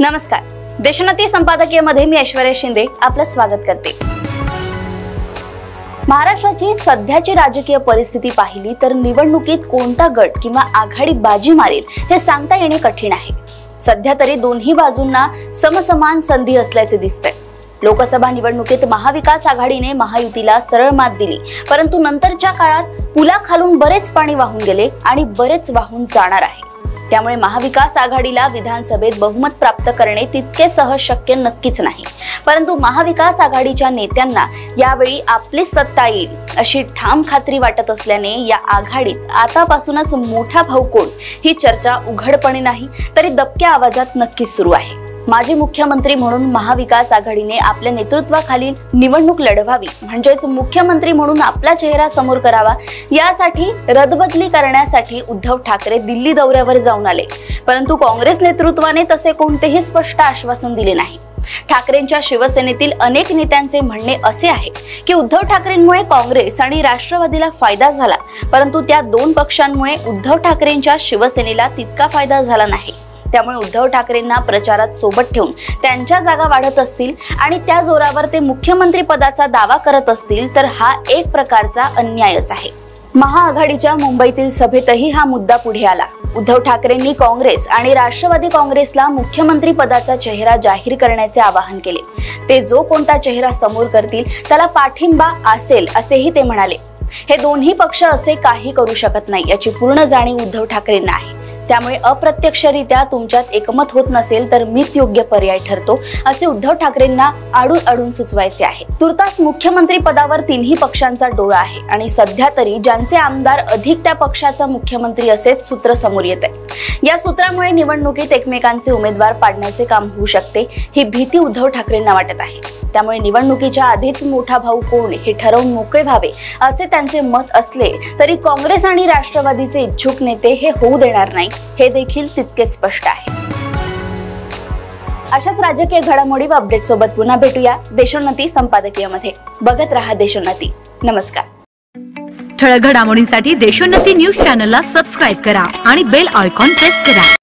नमस्कार, देशोन्नती संपादकीयमध्ये मी ऐश्वर्या शिंदे आपलं स्वागत करते। महाराष्ट्राची सध्याची राजकीय परिस्थिती पाहिली तर निवडणुकीत कोणता गट किंवा आघाडी बाजी मारेल हे सांगता येणे कठीण आहे। सध्या तरी दोन्ही बाजूंना समसमान संधी असल्याचे दिसते। लोकसभा निवडणुकीत महाविकास आघाडीने महायुतीला सरळ मात दिली, परंतु नंतरच्या काळात पुलाखालून बरेच पाणी वाहून गेले आणि बरेच वाहून जाणार आहे। त्यामुळे महाविकास आघाडीला विधानसभेत बहुमत प्राप्त करणे तितके सहज शक्य नक्कीच नाही, परंतु महाविकास आघाडीच्या नेत्यांना यावेळी आपली सत्ता येईल अशी ठाम खात्री वाटत असल्याने या आघाडीत आतापासूनच मोठा भाऊ कोण ही चर्चा उघडपणे नाही तरी दबक्या आवाजात नक्कीच सुरू आहे। माजी मुख्यमंत्री म्हणून महाविकास आघाडीने आपल्या नेतृत्वाखाली निवडणूक लढवावी, म्हणजेच मुख्यमंत्री म्हणून आपला चेहरा समोर करावा, यासाठी रदबदली करण्यासाठी उद्धव ठाकरे दिल्ली दौऱ्यावर जाऊन आले, परंतु काँग्रेस नेतृत्वाने तसे कोणतेही स्पष्ट आश्वासन दिले नाही। ठाकरेंच्या शिवसेनेतील अनेक नेत्यांचे म्हणणे असे आहे की उद्धव ठाकरेंमुळे काँग्रेस आणि राष्ट्रवादीला फायदा झाला, परंतु त्या दोन पक्षांमुळे उद्धव ठाकरेंच्या शिवसेनेला तितका फायदा झाला नाही। त्यामुळे उद्धव ठाकरेंना प्रचारात सोबत ठेवून त्यांच्या जागा वाढत असतील आणि त्या जोरावर ते मुख्यमंत्री पदाचा दावा करत असतील तर हा एक प्रकारचा अन्यायच आहे। महाआघाडीच्या मुंबईतील सभेतही हा मुद्दा पुढे आला। उद्धव ठाकरेंनी काँग्रेस आणि राष्ट्रवादी काँग्रेसला मुख्यमंत्री पदाचा चेहरा जाहीर करण्याचे आवाहन केले। ते जो कोणता चेहरा समोर करतील त्याला पाठिंबा असेल असेही ते म्हणाले। हे दोन्ही पक्ष असे काही करू शकत नाही याची पूर्ण जाणीव उद्धव ठाकरेंना आहे। त्यामुळे अप्रत्यक्षरित्या तुमच्यात एकमत होत नसेल तर मीच योग्य पर्याय ठरतो असे उद्धव ठाकरेंना आडून सुचवायचे आहे। तुर्तास मुख्यमंत्री पदावर तिन्ही पक्षांचा डोळा आहे आणि सध्या तरी ज्यांचे आमदार अधिक त्या पक्षाचा मुख्यमंत्री असेच सूत्र समोर येते। या सूत्रामुळे निवडणुकीत एकमेकांचे उमेदवार पाडण्याचे काम होऊ शकते ही भीती उद्धव ठाकरेंना वाटत आहे। त्यामुळे निवडणुकीच्या आधीच मोठा भाऊ कोण हे ठरवून मोकळे व्हावे असे त्यांचे मत असले तरी काँग्रेस आणि राष्ट्रवादीचे इच्छुक नेते हे होऊ देणार नाही हे देखील तितके स्पष्ट आहे। अशाच राजकीय घडामोडी व अपडेट सोबत पुन्हा भेटूया देशोन्नती संपादकीयमध्ये। बघत रहा देशोन्नती। नमस्कार। ठळक घडामोडींसाठी देशोन्नती न्यूज चॅनलला सबस्क्राइब करा आणि बेल आयकॉन प्रेस करा।